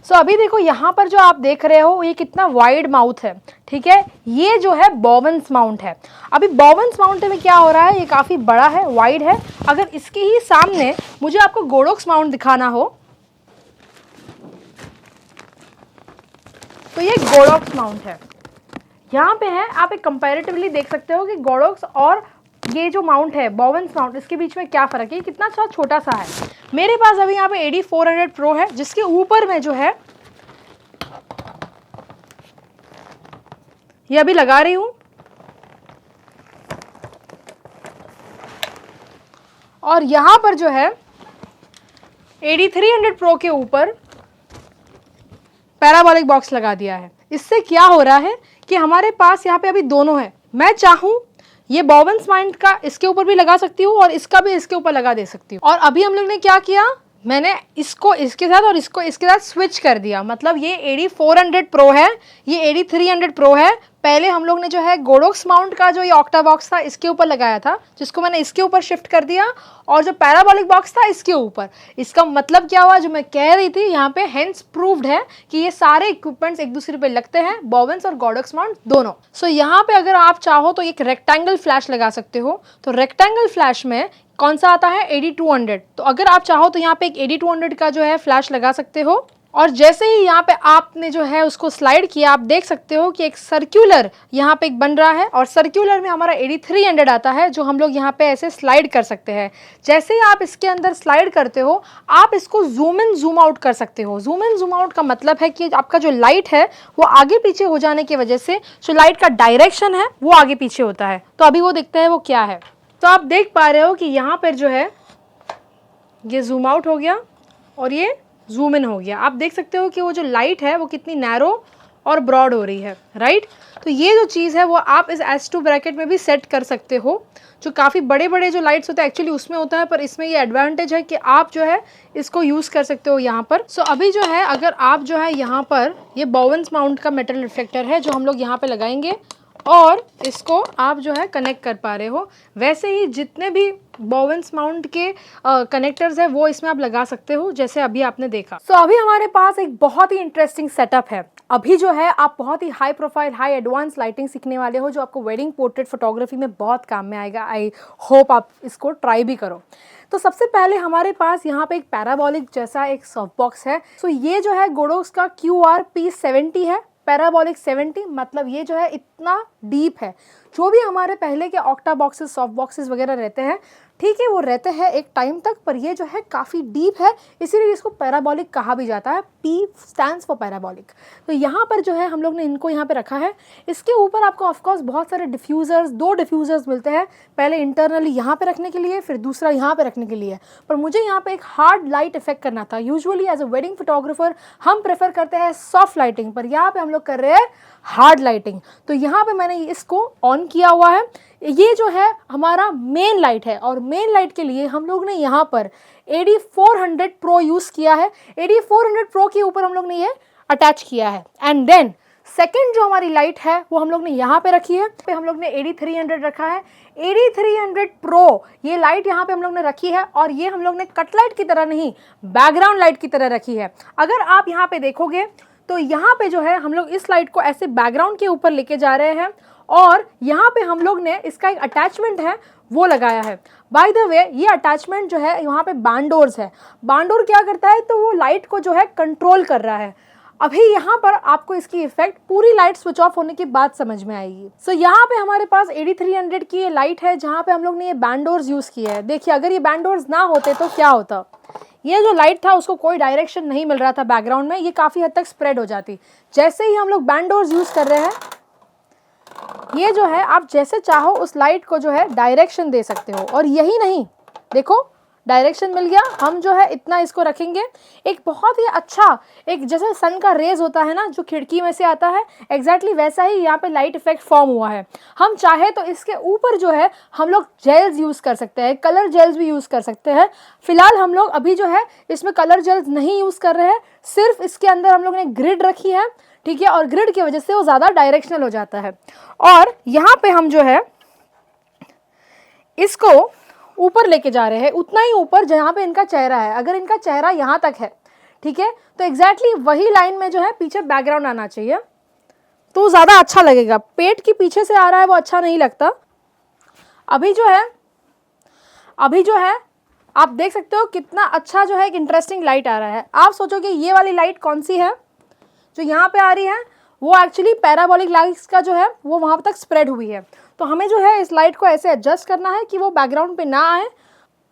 सो अभी देखो यहाँ पर जो आप देख रहे हो ये कितना वाइड माउथ है, ठीक है। ये जो है बोवेंस माउंट है। अभी बोवेंस माउंट में क्या हो रहा है, ये काफ़ी बड़ा है, वाइड है। अगर इसके ही सामने मुझे आपको गोडोक्स माउंट दिखाना हो तो ये गोडोक्स माउंट है, यहाँ पे है। आप एक कंपैरेटिवली देख सकते हो कि गोडोक्स और ये जो माउंट है बोवेंस माउंट, इसके बीच में क्या फ़र्क है, ये कितना छोटा सा है। मेरे पास अभी यहाँ पे AD400 Pro है, जिसके ऊपर में जो है ये अभी लगा रही हूँ, और यहाँ पर जो है AD300 Pro के ऊपर पैराबोलिक बॉक्स लगा दिया है। इससे क्या हो रहा है कि हमारे पास यहाँ पे अभी दोनों है, मैं चाहूँ ये बॉबन्स माइंड का इसके ऊपर भी लगा सकती हूँ और इसका भी इसके ऊपर लगा दे सकती हूँ। और अभी हम लोग ने क्या किया, मैंने इसको इसके साथ और इसको इसके साथ स्विच कर दिया। मतलब ये AD400 Pro है, ये AD300 Pro है। पहले हम लोग ने जो है गोडोक्स माउंट का जो ये ऑक्टा बॉक्स था इसके ऊपर लगाया था, जिसको मैंने इसके ऊपर शिफ्ट कर दिया, और जो पैराबोलिक बॉक्स था इसके ऊपर। इसका मतलब क्या हुआ, जो मैं कह रही थी यहाँ पे हेंस प्रूव्ड है कि ये सारे इक्विपमेंट्स एक दूसरे पे लगते हैं, बॉबन्स और गोडोक्स माउंट दोनों। सो यहाँ पे अगर आप चाहो तो एक रेक्टेंगल फ्लैश लगा सकते हो। तो रेक्टेंगल फ्लैश में कौन सा आता है, AD200। तो अगर आप चाहो तो यहाँ पे एक AD200 का जो है फ्लैश लगा सकते हो। और जैसे ही यहाँ पे आपने जो है उसको स्लाइड किया, आप देख सकते हो कि एक सर्कुलर यहाँ पे एक बन रहा है, और सर्कुलर में हमारा AD300 आता है, जो हम लोग यहाँ पे ऐसे स्लाइड कर सकते हैं। जैसे ही आप इसके अंदर स्लाइड करते हो, आप इसको जूम इन जूम आउट कर सकते हो। जूम इन जूम आउट का मतलब है कि आपका जो लाइट है वो आगे पीछे हो जाने की वजह से जो लाइट का डायरेक्शन है वो आगे पीछे होता है। तो अभी वो दिखता है वो क्या है। तो आप देख पा रहे हो कि यहाँ पर जो है ये जूम आउट हो गया और ये जूम इन हो गया। आप देख सकते हो कि वो जो लाइट है वो कितनी नैरो और ब्रॉड हो रही है, राइट। तो ये जो चीज़ है वो आप इस S2 ब्रैकेट में भी सेट कर सकते हो। जो काफ़ी बड़े बड़े जो लाइट्स होते हैं एक्चुअली उसमें होता है, पर इसमें ये एडवांटेज है कि आप जो है इसको यूज़ कर सकते हो यहाँ पर। सो अभी जो है अगर आप जो है यहाँ पर ये बॉबन्स माउंट का मेटल रिफ्लेक्टर है जो हम लोग यहाँ पर लगाएंगे, और इसको आप जो है कनेक्ट कर पा रहे हो। वैसे ही जितने भी बॉबन्स माउंट के कनेक्टर्स है वो इसमें आप लगा सकते हो, जैसे अभी आपने देखा। सो अभी हमारे पास एक बहुत ही इंटरेस्टिंग सेटअप है। अभी जो है आप बहुत ही high profile high advance lighting सीखने वाले हो, जो आपको वेडिंग पोर्ट्रेट फोटोग्राफी में बहुत काम में आएगा। आई होप आप इसको ट्राई भी करो। तो सबसे पहले हमारे पास यहाँ पे एक पैराबोलिक जैसा एक सॉफ्ट बॉक्स है। सो ये जो है गोडोक्स का QRP70 है, पैराबोलिक 70। मतलब ये जो है इतना डीप है। जो भी हमारे पहले के ऑक्टा बॉक्सेस सॉफ्ट बॉक्सेस वगैरह रहते हैं, ठीक है वो रहते हैं एक टाइम तक, पर ये जो है काफ़ी डीप है, इसीलिए इसको पैराबोलिक कहा भी जाता है। P stands for parabolic. तो यहाँ पर जो है हम लोग ने इनको यहाँ पे रखा है। इसके ऊपर आपको ऑफकोर्स बहुत सारे डिफ्यूज़र्स, 2 डिफ्यूज़र्स मिलते हैं, पहले इंटरनली यहाँ पे रखने के लिए, फिर दूसरा यहाँ पे रखने के लिए। पर मुझे यहाँ पे एक हार्ड लाइट इफेक्ट करना था। Usually as a wedding photographer हम प्रेफर करते हैं सॉफ्ट लाइटिंग, पर यहाँ पे हम लोग कर रहे हैं हार्ड लाइटिंग। तो यहाँ पे मैंने इसको ऑन किया हुआ है। ये जो है हमारा मेन लाइट है, और मेन लाइट के लिए हम लोग ने यहाँ पर AD400 Pro यूज़ किया है। AD400 Pro के ऊपर हम लोग ने ये अटैच किया है। एंड देन सेकेंड जो हमारी लाइट है वो हम लोग ने यहाँ पे रखी है। पे हम लोग ने AD300 रखा है। AD300 Pro ये लाइट यहाँ पे हम लोग ने रखी है, और ये हम लोग ने कट लाइट की तरह नहीं, बैकग्राउंड लाइट की तरह रखी है। अगर आप यहाँ पे देखोगे तो यहाँ पे जो है हम लोग इस लाइट को ऐसे बैकग्राउंड के ऊपर लेके जा रहे हैं, और यहाँ पे हम लोग ने इसका एक अटैचमेंट है वो लगाया है। बाय द वे ये अटैचमेंट जो है यहाँ पे बैंडोर्स है। बैंडोर क्या करता है, तो वो लाइट को जो है कंट्रोल कर रहा है। अभी यहाँ पर आपको इसकी इफेक्ट पूरी लाइट स्विच ऑफ होने के बाद समझ में आएगी। सो यहाँ पे हमारे पास AD300 की ये लाइट है, जहाँ पे हम लोग ने ये बैंडोर्स यूज़ किए हैं। देखिए अगर ये बैंडोर्स ना होते तो क्या होता, ये जो लाइट था उसको कोई डायरेक्शन नहीं मिल रहा था बैकग्राउंड में, ये काफ़ी हद तक स्प्रेड हो जाती। जैसे ही हम लोग बैंडोर्स यूज़ कर रहे हैं, ये जो है आप जैसे चाहो उस लाइट को जो है डायरेक्शन दे सकते हो। और यही नहीं, देखो डायरेक्शन मिल गया। हम जो है इतना इसको रखेंगे, एक बहुत ही अच्छा, एक जैसे सन का रेज होता है ना जो खिड़की में से आता है, एग्जैक्टली वैसा ही यहाँ पे लाइट इफेक्ट फॉर्म हुआ है। हम चाहे तो इसके ऊपर जो है हम लोग जेल्स यूज़ कर सकते हैं, कलर जेल्स भी यूज़ कर सकते हैं। फिलहाल हम लोग अभी जो है इसमें कलर जेल्स नहीं यूज़ कर रहे हैं, सिर्फ इसके अंदर हम लोग ने ग्रिड रखी है, ठीक है, और ग्रिड की वजह से वो ज़्यादा डायरेक्शनल हो जाता है। और यहाँ पे हम जो है इसको ऊपर लेके जा रहे हैं, उतना ही ऊपर जहाँ पे इनका चेहरा है। अगर इनका चेहरा यहाँ तक है, ठीक है, तो एग्जैक्टली वही लाइन में जो है पीछे बैकग्राउंड आना चाहिए, तो ज़्यादा अच्छा लगेगा। पेट के पीछे से आ रहा है वो अच्छा नहीं लगता। अभी जो है आप देख सकते हो कितना अच्छा जो है एक इंटरेस्टिंग लाइट आ रहा है। आप सोचोगे ये वाली लाइट कौन सी है जो यहाँ पे आ रही है, वो एक्चुअली पैराबोलिक लाइट्स का जो है वो वहाँ तक स्प्रेड हुई है। तो हमें जो है इस लाइट को ऐसे एडजस्ट करना है कि वो बैकग्राउंड पे ना आए।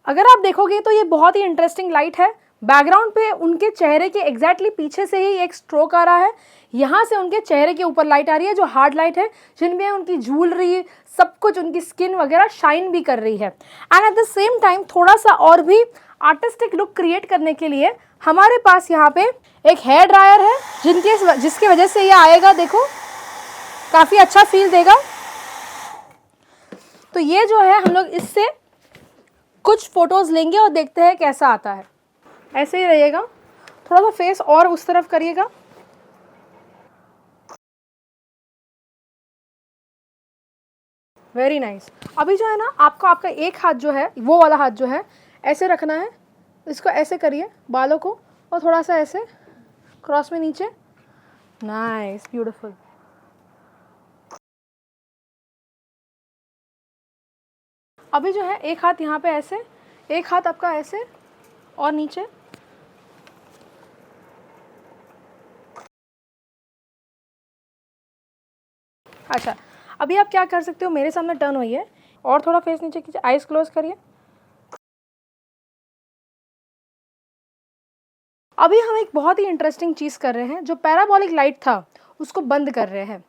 अगर आप देखोगे तो ये बहुत ही इंटरेस्टिंग लाइट है। बैकग्राउंड पे उनके चेहरे के एग्जैक्टली पीछे से ही एक स्ट्रोक आ रहा है, यहाँ से उनके चेहरे के ऊपर लाइट आ रही है जो हार्ड लाइट है, जिनमें उनकी ज्वेलरी सब कुछ, उनकी स्किन वगैरह शाइन भी कर रही है। And at the same time थोड़ा सा और भी आर्टिस्टिक लुक क्रिएट करने के लिए हमारे पास यहाँ पे एक हेयर ड्रायर है, जिसकी वजह से ये आएगा, देखो काफ़ी अच्छा फील देगा। तो ये जो है हम लोग इससे कुछ फोटोज लेंगे और देखते हैं कैसा आता है। ऐसे ही रहिएगा, थोड़ा सा फेस और उस तरफ करिएगा। Very nice. अभी जो है ना आपको आपका एक हाथ जो है, वो वाला हाथ जो है ऐसे रखना है, इसको ऐसे करिए बालों को, और थोड़ा सा ऐसे क्रॉस में नीचे। Nice, beautiful. अभी जो है एक हाथ यहाँ पे ऐसे, एक हाथ आपका ऐसे और नीचे। अच्छा, अभी आप क्या कर सकते हो, मेरे सामने टर्न होइए और थोड़ा फेस नीचे कीजिए, आइज क्लोज करिए। अभी हम एक बहुत ही इंटरेस्टिंग चीज़ कर रहे हैं, जो पैराबोलिक लाइट था उसको बंद कर रहे हैं।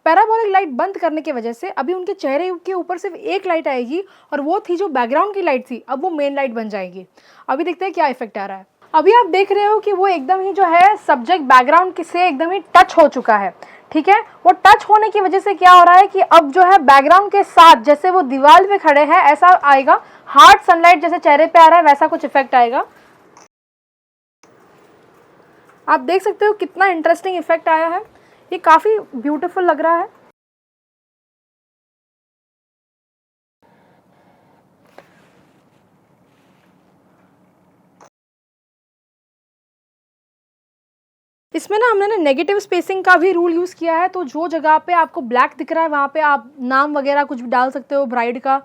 पैराबोलिक लाइट बंद करने की वजह से अभी उनके चेहरे के ऊपर सिर्फ एक लाइट आएगी, और वो थी जो बैकग्राउंड की लाइट थी, अब वो मेन लाइट बन जाएगी। अभी देखते हैं क्या इफेक्ट आ रहा है। अभी आप देख रहे हो कि वो एकदम ही जो है सब्जेक्ट बैकग्राउंड से एकदम ही टच हो चुका है, ठीक है। वो टच होने की वजह से क्या हो रहा है कि अब जो है बैकग्राउंड के साथ जैसे वो दीवार पे खड़े हैं ऐसा आएगा, हार्ड सनलाइट जैसे चेहरे पे आ रहा है वैसा कुछ इफेक्ट आएगा। आप देख सकते हो कितना इंटरेस्टिंग इफेक्ट आया है, ये काफ़ी ब्यूटीफुल लग रहा है। इसमें ना हमने नेगेटिव स्पेसिंग का भी रूल यूज़ किया है, तो जो जगह पे आपको ब्लैक दिख रहा है वहाँ पे आप नाम वगैरह कुछ भी डाल सकते हो ब्राइड का।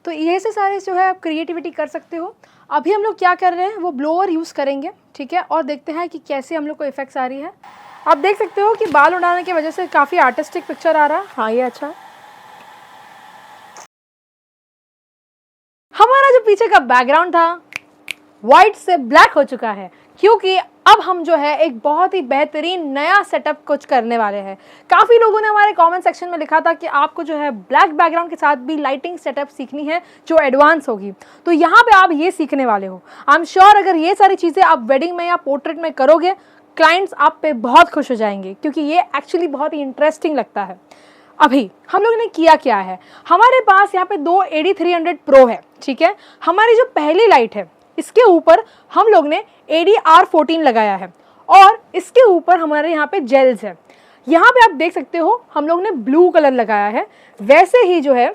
तो ये से सारे जो है आप क्रिएटिविटी कर सकते हो। अभी हम लोग क्या कर रहे हैं, वो ब्लोअर यूज़ करेंगे, ठीक है, और देखते हैं कि कैसे हम लोग को इफेक्ट्स आ रही है। आप देख सकते हो कि बाल उड़ाने की वजह से काफ़ी आर्टिस्टिक पिक्चर आ रहा है। हाँ, ये अच्छा है। हमारा जो पीछे का बैकग्राउंड था वाइट से ब्लैक हो चुका है, क्योंकि अब हम जो है एक बहुत ही बेहतरीन नया सेटअप कुछ करने वाले हैं। काफ़ी लोगों ने हमारे कमेंट सेक्शन में लिखा था कि आपको जो है ब्लैक बैकग्राउंड के साथ भी लाइटिंग सेटअप सीखनी है जो एडवांस होगी, तो यहाँ पे आप ये सीखने वाले हो। आई एम श्योर अगर ये सारी चीज़ें आप वेडिंग में या पोर्ट्रेट में करोगे, क्लाइंट्स आप पे बहुत खुश हो जाएंगे, क्योंकि ये एक्चुअली बहुत ही इंटरेस्टिंग लगता है। अभी हम लोगों ने किया क्या है, हमारे पास यहाँ पे दो AD300 Pro है, ठीक है। हमारी जो पहली लाइट है इसके ऊपर हम लोग ने ADR14 लगाया है, और इसके ऊपर हमारे यहाँ पे जेल्स है। यहाँ पे आप देख सकते हो हम लोग ने ब्लू कलर लगाया है। वैसे ही जो है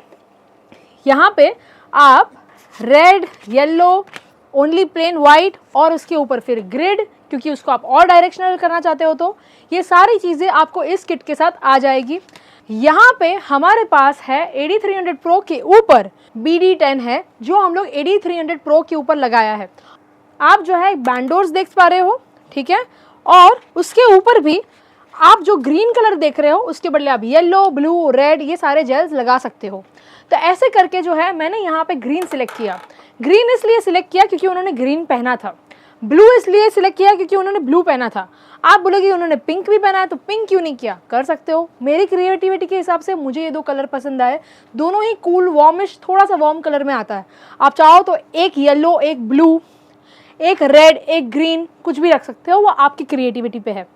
यहाँ पे आप red, yellow, only plain white, और उसके ऊपर फिर ग्रिड, क्योंकि उसको आप और डायरेक्शनल करना चाहते हो, तो ये सारी चीज़ें आपको इस किट के साथ आ जाएगी। यहाँ पे हमारे पास है AD300 Pro के ऊपर BD10 है, जो हम लोग AD300 Pro के ऊपर लगाया है। आप जो है बैंडोर्स देख पा रहे हो, ठीक है, और उसके ऊपर भी आप जो ग्रीन कलर देख रहे हो उसके बदले आप येलो, ब्लू, रेड ये सारे जेल्स लगा सकते हो। तो ऐसे करके जो है मैंने यहाँ पे ग्रीन सिलेक्ट किया। ग्रीन इसलिए सिलेक्ट किया क्योंकि उन्होंने ग्रीन पहना था। ब्लू इसलिए सिलेक्ट किया क्योंकि उन्होंने ब्लू पहना था। आप बोलोगे उन्होंने पिंक भी पहना है तो पिंक क्यों नहीं किया, कर सकते हो। मेरी क्रिएटिविटी के हिसाब से मुझे ये दो कलर पसंद आए, दोनों ही कूल वॉर्मिश थोड़ा सा वार्म कलर में आता है। आप चाहो तो एक येलो, एक ब्लू, एक रेड, एक ग्रीन, कुछ भी रख सकते हो, वो आपकी क्रिएटिविटी पे है।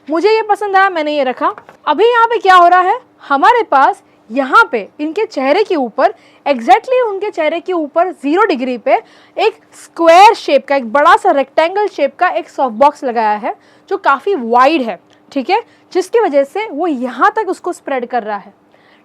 मुझे ये पसंद आया, मैंने ये रखा। अभी यहाँ पे क्या हो रहा है, हमारे पास यहाँ पे इनके चेहरे के ऊपर एग्जैक्टली उनके चेहरे के ऊपर 0 डिग्री पे एक स्क्वायर शेप का, एक बड़ा सा रेक्टेंगल शेप का एक सॉफ्ट बॉक्स लगाया है, जो काफ़ी वाइड है, ठीक है, जिसकी वजह से वो यहाँ तक उसको स्प्रेड कर रहा है,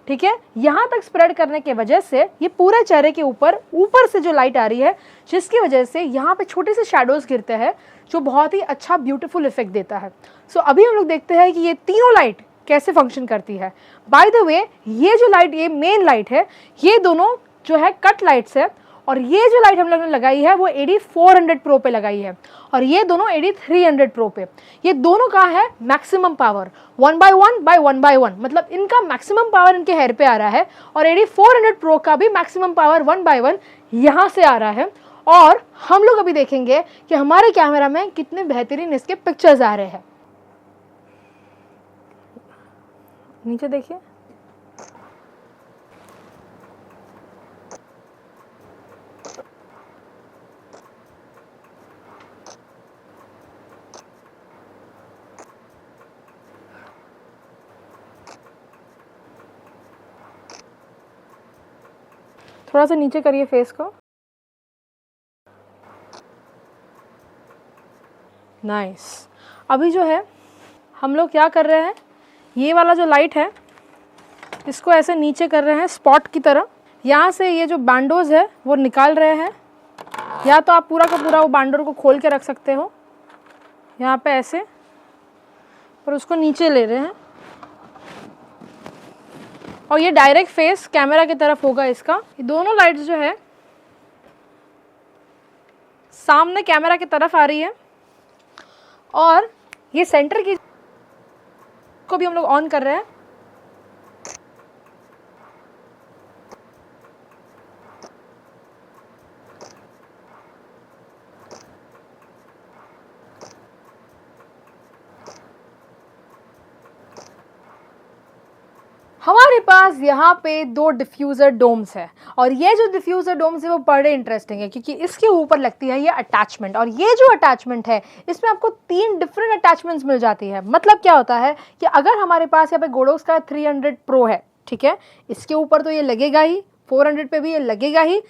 ठीक है। यहाँ तक स्प्रेड करने की वजह से ये पूरे चेहरे के ऊपर से जो लाइट आ रही है, जिसकी वजह से यहाँ पे छोटे से शैडोज गिरते हैं, जो बहुत ही अच्छा ब्यूटीफुल इफेक्ट देता है। सो अभी हम लोग देखते हैं कि ये तीनों लाइट कैसे फंक्शन करती है। बाय द वे, ये जो लाइट, ये मेन लाइट है, ये दोनों जो है कट लाइट्स है, और ये जो लाइट हम लोगों ने लगाई है वो AD400 Pro पे लगाई है, और ये दोनों AD300 Pro पे। ये दोनों का है मैक्सिमम पावर 1/1/1/1, मतलब इनका मैक्सिमम पावर इनके हेयर पे आ रहा है, और AD400 Pro का भी मैक्सिमम पावर 1/1 यहाँ से आ रहा है। और हम लोग अभी देखेंगे कि हमारे कैमरा में कितने बेहतरीन इसके पिक्चर्स आ रहे हैं। नीचे देखिए, थोड़ा सा नीचे करिए फेस को। नाइस। अभी जो है हम लोग क्या कर रहे हैं, ये वाला जो लाइट है इसको ऐसे नीचे कर रहे हैं स्पॉट की तरह। यहाँ से ये जो बैंडोज है वो निकाल रहे हैं, या तो आप पूरा का पूरा वो बैंडोर को खोल के रख सकते हो यहाँ पे ऐसे, पर उसको नीचे ले रहे हैं और ये डायरेक्ट फेस कैमरा की तरफ होगा इसका। ये दोनों लाइट्स जो है सामने कैमरा की तरफ आ रही है और ये सेंटर की को भी हम लोग ऑन कर रहे हैं। हमारे पास यहाँ पे 2 डिफ्यूज़र डोम्स है और ये जो डिफ्यूज़र डोम्स है वो बड़े इंटरेस्टिंग है क्योंकि इसके ऊपर लगती है ये अटैचमेंट, और ये जो अटैचमेंट है इसमें आपको 3 डिफरेंट अटैचमेंट्स मिल जाती है। मतलब क्या होता है कि अगर हमारे पास यहाँ पे गोडोक्स का 300 प्रो है, ठीक है, इसके ऊपर तो ये लगेगा ही, 400 पे भी ये लगेगा ही,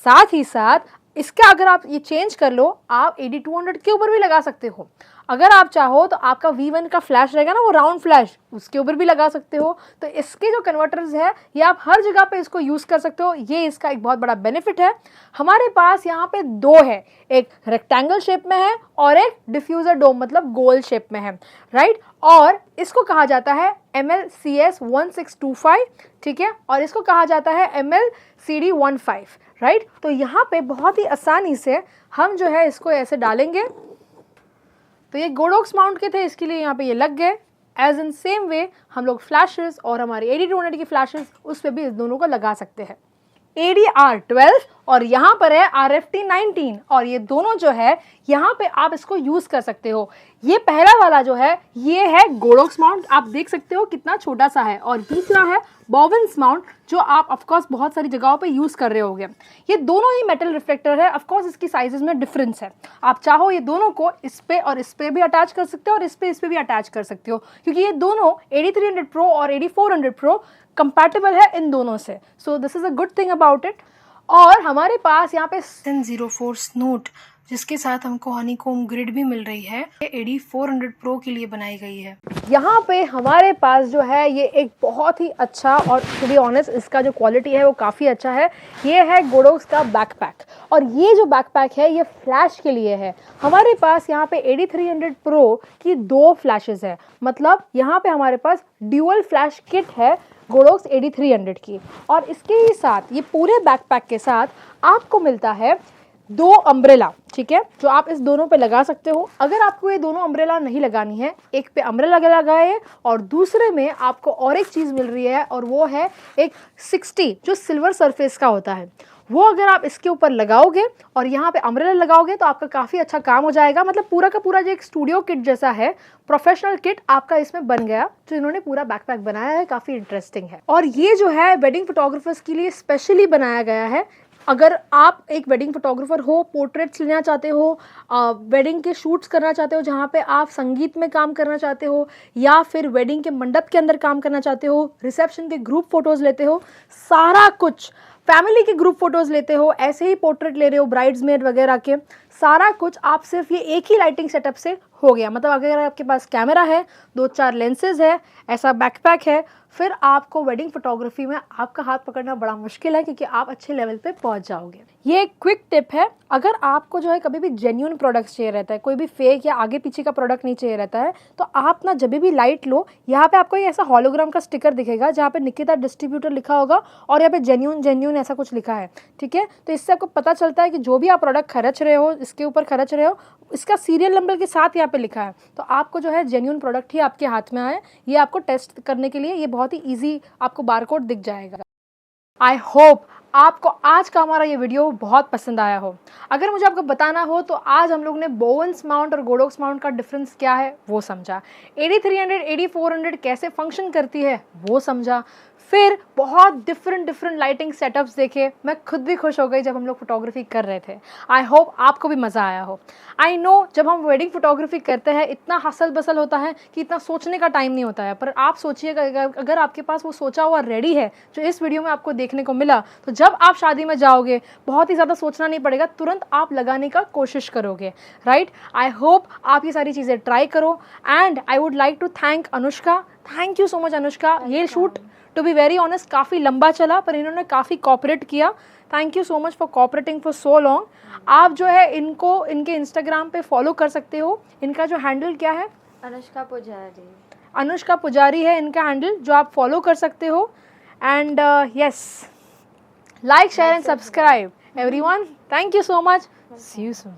साथ ही साथ इसका अगर आप ये चेंज कर लो, आप AD200 के ऊपर भी लगा सकते हो। अगर आप चाहो तो आपका V1 का फ्लैश रहेगा ना, वो राउंड फ्लैश, उसके ऊपर भी लगा सकते हो। तो इसके जो कन्वर्टर्स है ये आप हर जगह पे इसको यूज़ कर सकते हो, ये इसका एक बहुत बड़ा बेनिफिट है। हमारे पास यहाँ पे 2 है, एक रेक्टेंगल शेप में है और एक डिफ्यूज़र डोम मतलब गोल शेप में है, राइट। और इसको कहा जाता है MLCS1625, ठीक है, और इसको कहा जाता है MLCD15, राइट। तो यहाँ पे बहुत ही आसानी से हम जो है इसको ऐसे डालेंगे, तो ये गोडोक्स माउंट के थे, इसके लिए यहाँ पे ये लग गए। एज इन सेम वे हम लोग फ्लैशेस और हमारी AD200 की फ्लैशेस उस पर भी इस दोनों को लगा सकते हैं। ADR12 और यहाँ पर है RFT19, और ये दोनों जो है यहाँ पे आप इसको यूज़ कर सकते हो। ये पहला वाला जो है ये है गोडोक्स माउंट, आप देख सकते हो कितना छोटा सा है, और तीसरा है बॉबिन्स माउंट जो आप ऑफकोर्स बहुत सारी जगहों पे यूज़ कर रहे होगे। ये दोनों ही मेटल रिफ्लेक्टर है, ऑफकोर्स इसकी साइजेस में डिफरेंस है। आप चाहो ये दोनों को इस पे और इस पे भी अटैच कर सकते हो और इस पे भी अटैच कर सकते हो, क्योंकि ये दोनों AD300 प्रो और AD400 प्रो कंपैटिबल है इन दोनों से। So this is a good thing about it. और हमारे पास यहाँ पे SIN04 स्नूट जिसके साथ हमको हनीकॉम्ब ग्रिड भी मिल रही है, ये AD400 प्रो के लिए बनाई गई है। यहाँ पे हमारे पास जो है ये एक बहुत ही अच्छा, और टू बी ऑनेस्ट इसका जो क्वालिटी है वो काफ़ी अच्छा है, ये है गोडोक्स का बैकपैक। और ये जो बैकपैक है ये फ्लैश के लिए है। हमारे पास यहाँ पे AD300 प्रो की 2 फ्लैशेस है, मतलब यहाँ पे हमारे पास ड्यूअल फ्लैश किट है गोडोक्स AD300 की। और इसके ही साथ ये पूरे बैकपैक के साथ आपको मिलता है 2 अम्ब्रेला, ठीक है, जो आप इस दोनों पे लगा सकते हो। अगर आपको ये दोनों अम्ब्रेला नहीं लगानी है, एक पे अम्ब्रेला लगाए और दूसरे में आपको और एक चीज़ मिल रही है, और वो है एक 60 जो सिल्वर सरफेस का होता है, वो अगर आप इसके ऊपर लगाओगे और यहाँ पे अम्ब्रेला लगाओगे तो आपका काफ़ी अच्छा काम हो जाएगा। मतलब पूरा का पूरा जो एक स्टूडियो किट जैसा है, प्रोफेशनल किट आपका इसमें बन गया। जो इन्होंने पूरा बैकपैक बनाया है काफ़ी इंटरेस्टिंग है, और ये जो है वेडिंग फोटोग्राफर्स के लिए स्पेशली बनाया गया है। अगर आप एक वेडिंग फोटोग्राफर हो, पोर्ट्रेट्स लेना चाहते हो, वेडिंग के शूट्स करना चाहते हो जहाँ पे आप संगीत में काम करना चाहते हो, या फिर वेडिंग के मंडप के अंदर काम करना चाहते हो, रिसेप्शन के ग्रुप फोटोज़ लेते हो, सारा कुछ, फैमिली के ग्रुप फोटोज़ लेते हो, ऐसे ही पोर्ट्रेट ले रहे हो ब्राइड्समेड वगैरह के, सारा कुछ आप सिर्फ ये एक ही लाइटिंग सेटअप से हो गया। मतलब अगर आपके पास कैमरा है, 2-4 लेंसेज है, ऐसा बैकपैक है, फिर आपको वेडिंग फोटोग्राफी में आपका हाथ पकड़ना बड़ा मुश्किल है, क्योंकि आप अच्छे लेवल पे पहुंच जाओगे। ये एक क्विक टिप है, अगर आपको जो है कभी भी जेन्युइन प्रोडक्ट्स चाहिए रहता है, कोई भी फेक या आगे पीछे का प्रोडक्ट नहीं चाहिए रहता है, तो आप ना जब भी लाइट लो, यहाँ पे आपको ये ऐसा हॉलोग्राम का स्टिकर दिखेगा जहाँ पे निकिता डिस्ट्रीब्यूटर लिखा होगा और यहाँ पे जेन्युइन ऐसा कुछ लिखा है, ठीक है। तो इससे आपको पता चलता है कि जो भी आप प्रोडक्ट खर्च रहे हो, इसके ऊपर खर्च रहे हो, इसका सीरियल नंबर के साथ यहाँ पे लिखा है, तो आपको जो है जेन्युइन प्रोडक्ट ही आपके हाथ में आए। ये आपको टेस्ट करने के लिए ये बहुत ही ईजी आपको बारकोड दिख जाएगा। आई होप आपको आज का हमारा ये वीडियो बहुत पसंद आया हो। अगर मुझे आपको बताना हो तो आज हम लोग ने बोवेन्स माउंट और गोडोक्स माउंट का डिफरेंस क्या है वो समझा, AD300 AD400 कैसे फंक्शन करती है वो समझा, फिर बहुत डिफरेंट लाइटिंग सेटअप्स देखे। मैं खुद भी खुश हो गई जब हम लोग फोटोग्राफी कर रहे थे। आई होप आपको भी मज़ा आया हो। आई नो जब हम वेडिंग फोटोग्राफी करते हैं इतना हसल बसल होता है कि इतना सोचने का टाइम नहीं होता है, पर आप सोचिएगा अगर आपके पास वो सोचा हुआ रेडी है जो इस वीडियो में आपको देखने को मिला, तो जब आप शादी में जाओगे बहुत ही ज़्यादा सोचना नहीं पड़ेगा, तुरंत आप लगाने का कोशिश करोगे, राइट। आई होप आप ये सारी चीज़ें ट्राई करो and I would like to thank Anushka. Thank you so much Anushka. ये shoot to be very honest काफ़ी लंबा चला पर इन्होंने काफ़ी कॉपरेट किया। Thank you so much for cooperating for so long. आप जो है इनको इनके इंस्टाग्राम पे फॉलो कर सकते हो। इनका जो हैंडल क्या है? अनुष्का पुजारी। अनुष्का पुजारी है इनका हैंडल, जो आप फॉलो कर सकते हो। And yes, like share and subscribe everyone. Thank you so much. See you soon.